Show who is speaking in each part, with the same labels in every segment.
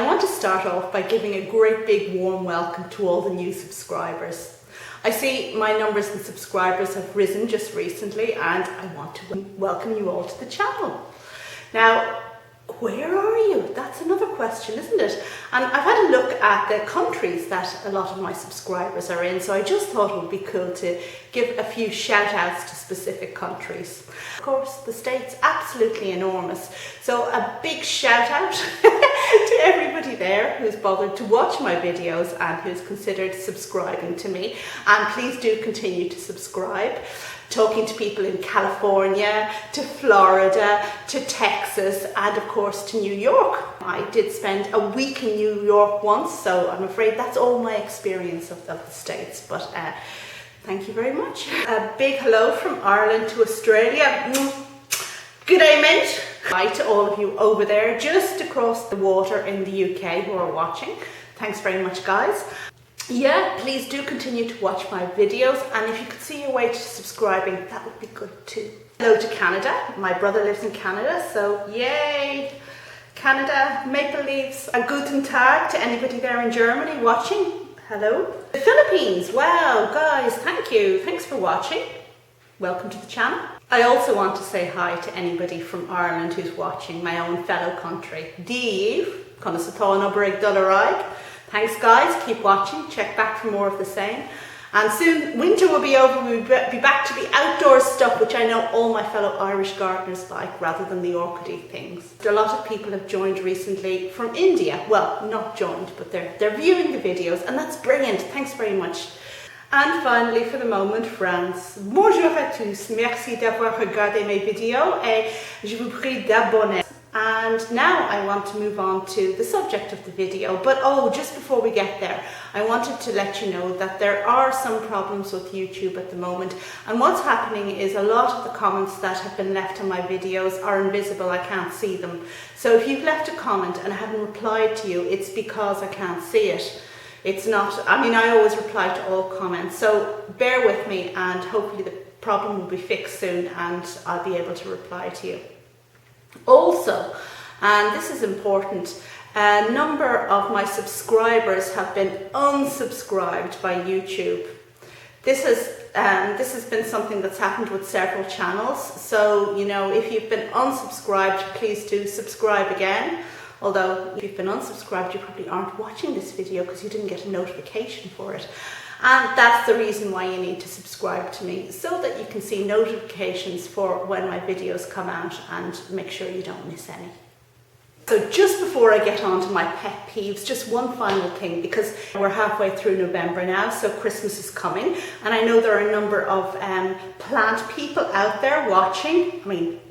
Speaker 1: want to start off by giving a great big warm welcome to all the new subscribers. I see my numbers in subscribers have risen just recently, and I want to welcome you all to the channel. Now, where are you? That's another question, isn't it? And I've had a look at the countries that a lot of my subscribers are in, so I just thought it would be cool to give a few shout outs to specific countries. Of course, the States, absolutely enormous. So a big shout out to everybody there who's bothered to watch my videos and who's considered subscribing to me. And please do continue to subscribe. Talking to people in California, to Florida, to Texas, and of course to New York. I did spend a week in New York once, so I'm afraid that's all my experience of the States, but thank you very much. A big hello from Ireland to Australia. Good day, mate. Hi to all of you over there, just across the water in the UK who are watching. Thanks very much, guys. Yeah, please do continue to watch my videos, and if you could see your way to subscribing, that would be good too. Hello to Canada. My brother lives in Canada, so yay! Canada, Maple Leaves. A guten Tag to anybody there in Germany watching. Hello. The Philippines. Wow, guys, thank you. Thanks for watching. Welcome to the channel. I also want to say hi to anybody from Ireland who's watching, my own fellow country. Díomh, chuna sa tána brig dul araig. Thanks guys, keep watching, check back for more of the same. And soon winter will be over, we'll be back to the outdoor stuff, which I know all my fellow Irish gardeners like, rather than the orchidy things. A lot of people have joined recently from India. Well, not joined, but they're viewing the videos, and that's brilliant. Thanks very much. And finally, for the moment, France. Bonjour à tous, merci d'avoir regardé mes vidéos et je vous prie d'abonner. And now I want to move on to the subject of the video, but just before we get there, I wanted to let you know that there are some problems with YouTube at the moment, and what's happening is a lot of the comments that have been left on my videos are invisible. I can't see them. So if you've left a comment and I haven't replied to you, it's because I can't see it. It's not, I always reply to all comments, so bear with me and hopefully the problem will be fixed soon and I'll be able to reply to you. Also, and this is important, a number of my subscribers have been unsubscribed by YouTube. This has been something that's happened with several channels, so if you've been unsubscribed, please do subscribe again. Although if you've been unsubscribed, you probably aren't watching this video because you didn't get a notification for it. And that's the reason why you need to subscribe to me, so that you can see notifications for when my videos come out and make sure you don't miss any. So just before I get on to my pet peeves, just one final thing, because we're halfway through November now, so Christmas is coming, and I know there are a number of plant people out there watching.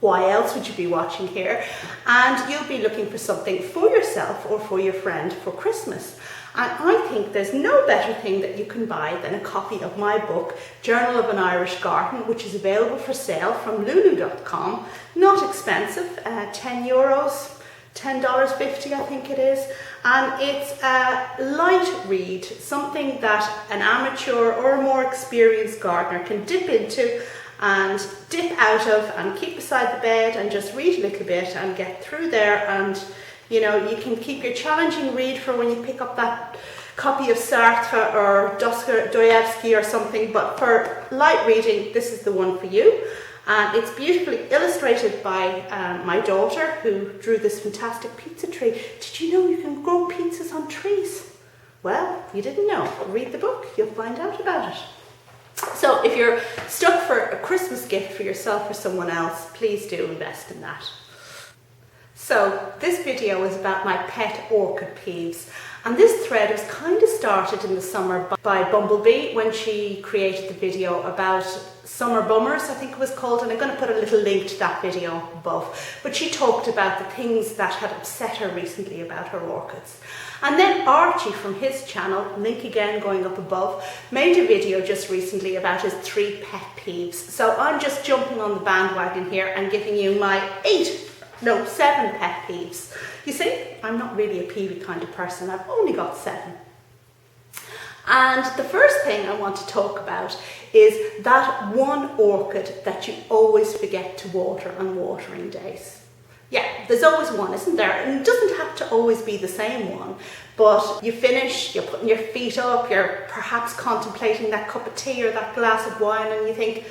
Speaker 1: Why else would you be watching here? And you'll be looking for something for yourself or for your friend for Christmas. And I think there's no better thing that you can buy than a copy of my book, Journal of an Irish Garden, which is available for sale from lulu.com. Not expensive, €10, $10.50 I think it is. And it's a light read, something that an amateur or a more experienced gardener can dip into and dip out of and keep beside the bed and just read a little bit and get through there. And you can keep your challenging read for when you pick up that copy of Sartre or Dostoevsky or something, but for light reading, this is the one for you. And it's beautifully illustrated by my daughter, who drew this fantastic pizza tree. Did you know you can grow pizzas on trees? Well, you didn't know. Read the book, you'll find out about it. So if you're stuck for a Christmas gift for yourself or someone else, please do invest in that. So this video is about my pet orchid peeves, and this thread was kind of started in the summer by Bumblebee when she created the video about summer bummers, I think it was called, and I'm going to put a little link to that video above. But she talked about the things that had upset her recently about her orchids. And then Archie from his channel, link again going up above, made a video just recently about his 3 pet peeves. So I'm just jumping on the bandwagon here and giving you my 7 pet peeves. You see, I'm not really a peevy kind of person, I've only got 7. And the first thing I want to talk about is that one orchid that you always forget to water on watering days. Yeah, there's always one, isn't there? And it doesn't have to always be the same one, but you finish, you're putting your feet up, you're perhaps contemplating that cup of tea or that glass of wine, and you think,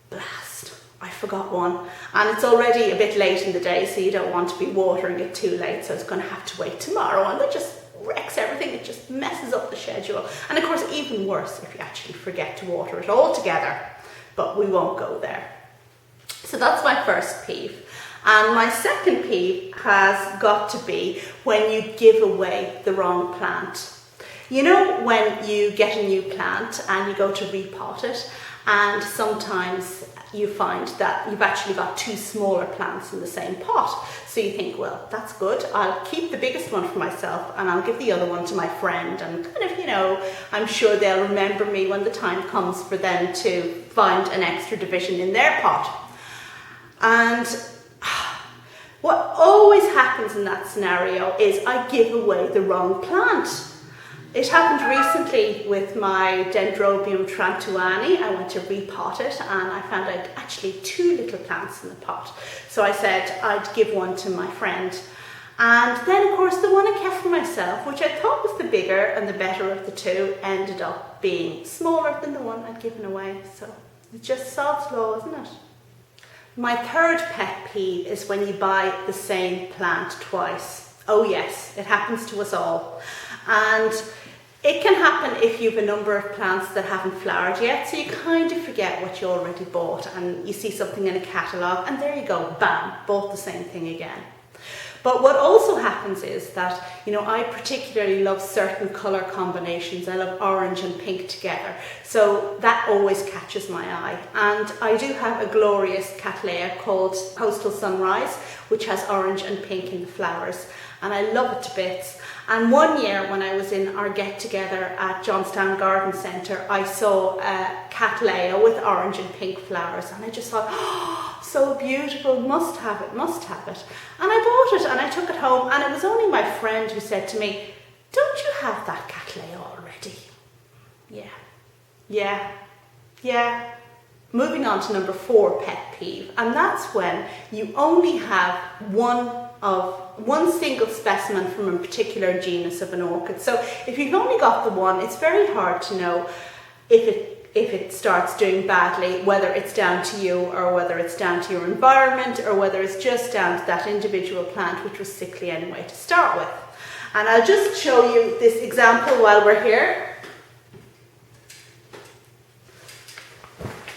Speaker 1: blast, I forgot one. And it's already a bit late in the day, so you don't want to be watering it too late, so it's going to have to wait tomorrow, and that just wrecks everything. It just messes up the schedule. And of course, even worse if you actually forget to water it altogether, but we won't go there. So that's my first peeve. And my second peeve has got to be when you give away the wrong plant. You know, when you get a new plant and you go to repot it, and sometimes you find that you've actually got two smaller plants in the same pot. So you think, well, that's good. I'll keep the biggest one for myself and I'll give the other one to my friend, and kind of, you know, I'm sure they'll remember me when the time comes for them to find an extra division in their pot. And what always happens in that scenario is I give away the wrong plant. It happened recently with my Dendrobium trantuani. I went to repot it and I found I'd actually two little plants in the pot. So I said I'd give one to my friend. And then of course the one I kept for myself, which I thought was the bigger and the better of the two, ended up being smaller than the one I'd given away. So it's just Sod's law, isn't it? My third pet peeve is when you buy the same plant twice. Oh yes, it happens to us all. And it can happen if you have a number of plants that haven't flowered yet, so you kind of forget what you already bought and you see something in a catalogue and there you go, bam, bought the same thing again. But what also happens is that, you know, I particularly love certain colour combinations. I love orange and pink together. So that always catches my eye. And I do have a glorious Cattleya called Coastal Sunrise, which has orange and pink in the flowers. And I love it to bits. And one year when I was in our get-together at Johnstown Garden Centre, I saw a Cattleya with orange and pink flowers. And I just thought, oh, so beautiful, must have it, must have it. And I bought it and I took it home, and it was only my friend who said to me, don't you have that Cattleya already? Yeah. Moving on to number 4 pet peeve, and that's when you only have one single specimen from a particular genus of an orchid. So if you've only got the one, it's very hard to know if it starts doing badly, whether it's down to you or whether it's down to your environment or whether it's just down to that individual plant which was sickly anyway to start with. And I'll just show you this example while we're here.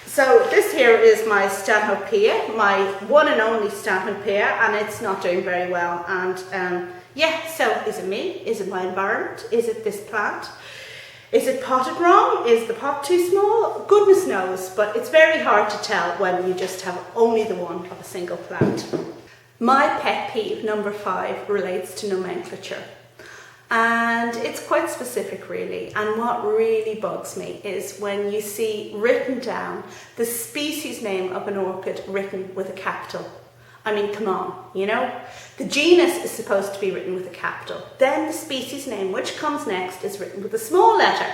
Speaker 1: So this here is my Stanhopeia, my one and only Stanhopeia, and it's not doing very well. And yeah, so is it me? Is it my environment? Is it this plant? Is it potted wrong? Is the pot too small? Goodness knows, but it's very hard to tell when you just have only the one of a single plant. My pet peeve, number 5, relates to nomenclature. And it's quite specific really, and what really bugs me is when you see written down the species name of an orchid written with a capital. I mean, come on, you know? The genus is supposed to be written with a capital. Then the species name, which comes next, is written with a small letter.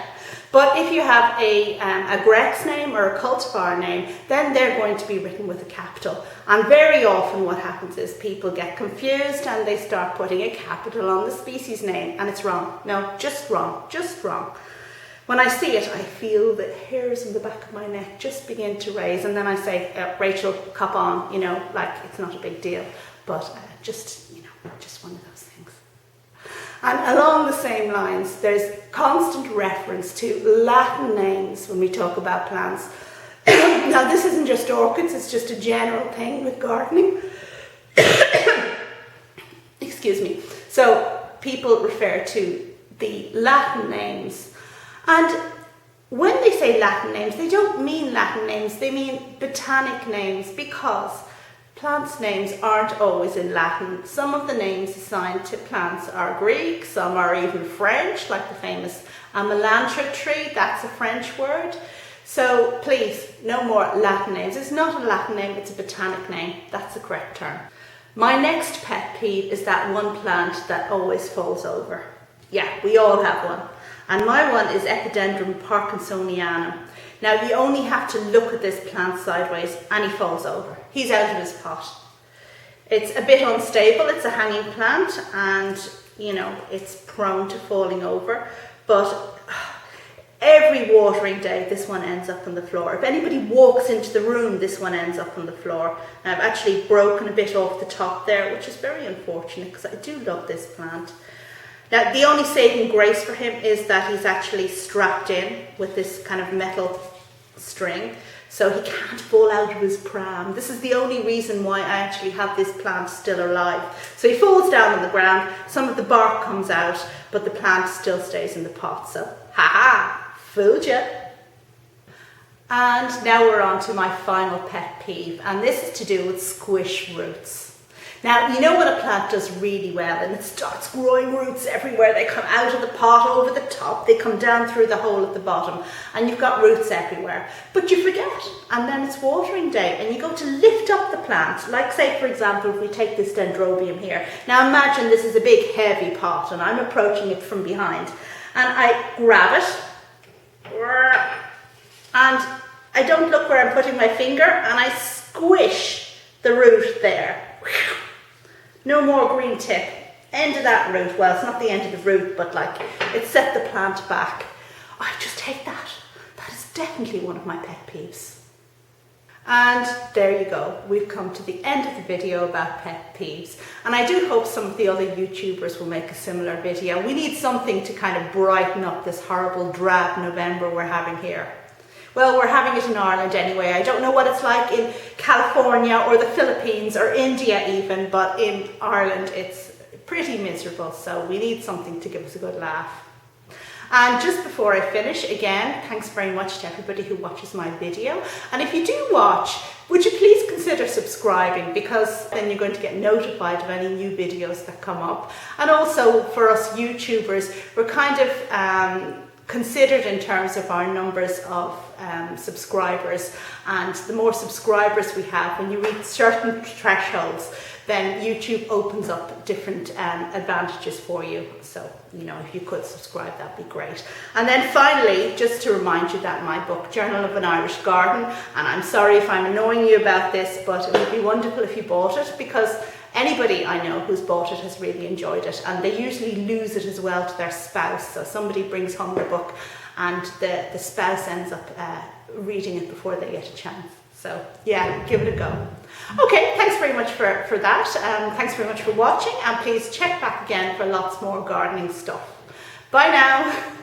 Speaker 1: But if you have a Grex name or a cultivar name, then they're going to be written with a capital. And very often what happens is people get confused and they start putting a capital on the species name, and it's wrong. No, just wrong, just wrong. When I see it, I feel the hairs in the back of my neck just begin to raise, and then I say, Rachel, cop on, you know, like it's not a big deal, but just, you know, just one of those things. And along the same lines, there's constant reference to Latin names when we talk about plants. Now, this isn't just orchids, it's just a general thing with gardening. Excuse me. So people refer to the Latin names. And when they say Latin names, they don't mean Latin names, they mean botanic names, because plants' names aren't always in Latin. Some of the names assigned to plants are Greek, some are even French, like the famous Amelantra tree, that's a French word. So please, no more Latin names. It's not a Latin name, it's a botanic name. That's the correct term. My next pet peeve is that one plant that always falls over. Yeah, we all have one. And my one is Epidendrum parkinsonianum. Now you only have to look at this plant sideways and he falls over. He's out of his pot. It's a bit unstable, it's a hanging plant, and you know, it's prone to falling over, but every watering day this one ends up on the floor. If anybody walks into the room, this one ends up on the floor. And I've actually broken a bit off the top there, which is very unfortunate because I do love this plant. Now, the only saving grace for him is that he's actually strapped in with this kind of metal string, so he can't fall out of his pram. This is the only reason why I actually have this plant still alive. So he falls down on the ground, some of the bark comes out, but the plant still stays in the pot. So, ha-ha, fooled ya. And now we're on to my final pet peeve, and this is to do with squish roots. Now, you know what a plant does really well, and it starts growing roots everywhere. They come out of the pot, over the top, they come down through the hole at the bottom, and you've got roots everywhere. But you forget, and then it's watering day, and you go to lift up the plant. Like, say, for example, if we take this dendrobium here. Now, imagine this is a big, heavy pot, and I'm approaching it from behind. And I grab it, and I don't look where I'm putting my finger, and I squish the root there. No more green tip. End of that root. Well, it's not the end of the root, but like, it set the plant back. I just hate that. That is definitely one of my pet peeves. And there you go. We've come to the end of the video about pet peeves. And I do hope some of the other YouTubers will make a similar video. We need something to kind of brighten up this horrible drab November we're having here. Well, we're having it in Ireland anyway. I don't know what it's like in California or the Philippines or India even, but in Ireland it's pretty miserable, so we need something to give us a good laugh. And just before I finish, again, thanks very much to everybody who watches my video. And if you do watch, would you please consider subscribing, because then you're going to get notified of any new videos that come up. And also for us YouTubers, we're kind of considered in terms of our numbers of subscribers, and the more subscribers we have, when you reach certain thresholds, then YouTube opens up different advantages for you. So, you know, if you could subscribe, that'd be great. And then finally, just to remind you that my book, Journal of an Irish Garden, and I'm sorry if I'm annoying you about this, but it would be wonderful if you bought it, because anybody I know who's bought it has really enjoyed it, and they usually lose it as well to their spouse. So somebody brings home the book and the spouse ends up reading it before they get a chance. So yeah, give it a go. Okay, thanks very much for that. Thanks very much for watching, and please check back again for lots more gardening stuff. Bye now.